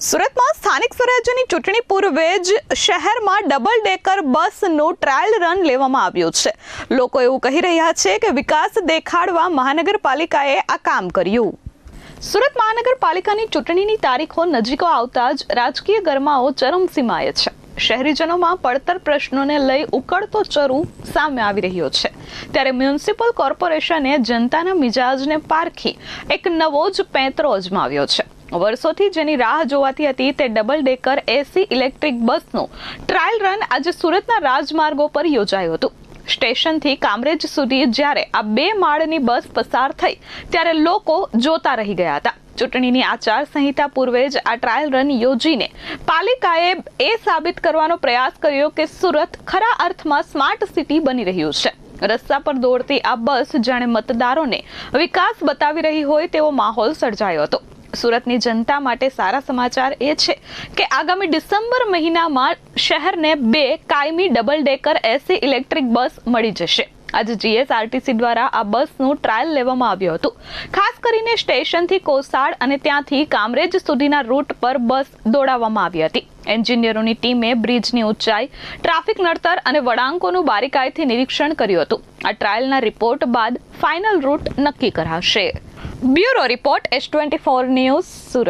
સુરતમાં સ્થાનિક સ્વરાજ્યની ચૂંટણી પૂર્વે જ શહેરમાં ડબલ ડેકર બસનું ટ્રાયલ રન લેવામાં આવ્યું છે. લોકો એવું કહી રહ્યા છે કે વિકાસ દેખાડવા મહાનગરપાલિકાએ આ કામ કર્યું. સુરત મહાનગરપાલિકાની ચૂંટણીની તારીખો નજીકો આવતા જ રાજકીય ગરમાઓ ચરમસીમાએ છે. શહેરીજનોમાં પડતર પ્રશ્નોને લઈ ઉકળતો ચરુ સામે આવી રહ્યો છે. ત્યારે મ્યુનિસિપલ કોર્પોરેશને જનતાના મિજાજને પારખી એક નવો જ પેંતરો અજમાવ્યો છે. વર્ષોથી જેની રાહ જોવાતી હતી તે ડબલ ડેકર એસી ઇલેક્ટ્રિક બસનું ટ્રાયલ રન આજે સુરતના રાજમાર્ગો પર યોજાયું હતું. સ્ટેશનથી કામરેજ સુધી જ્યારે આ 2 માળની બસ પસાર થઈ ત્યારે લોકો જોતા રહી ગયા હતા. ચૂંટણીની આચાર સંહિતા પૂર્વે જ આ ટ્રાયલ રન યોજીને પાલિકાએ એ સાબિત કરવાનો પ્રયાસ કર્યો કે સુરત ખરા અર્થમાં સ્માર્ટ સિટી બની રહ્યું છે. રસ્તા પર દોડતી આ બસ જાણે મતદારોને વિકાસ બતાવી રહી હોય તેવો માહોલ સર્જાયો હતો. સુરતની જનતા માટે સારા સમાચાર એ છે કે આગામી ડિસેમ્બર મહિનામાં શહેરને 2 કાયમી ડબલ ડેકર એસી ઇલેક્ટ્રિક બસ મળી જશે. આજે જીએસઆરટીસી દ્વારા આ બસનું ટ્રાયલ લેવામાં આવ્યું હતું. ખાસ કરીને સ્ટેશનથી કોસાડ અને ત્યાંથી કામરેજ સુધીના રૂટ પર બસ દોડાવવામાં આવી હતી. એન્જિનિયરોની ટીમે બ્રિજની ઊંચાઈ, ટ્રાફિક નડતર અને વળાંકોનું બારીકાઈથી નિરીક્ષણ કર્યું હતું. આ ટ્રાયલના રિપોર્ટ બાદ ફાઇનલ રૂટ નક્કી કરાશે. Bureau report S24 news Surat.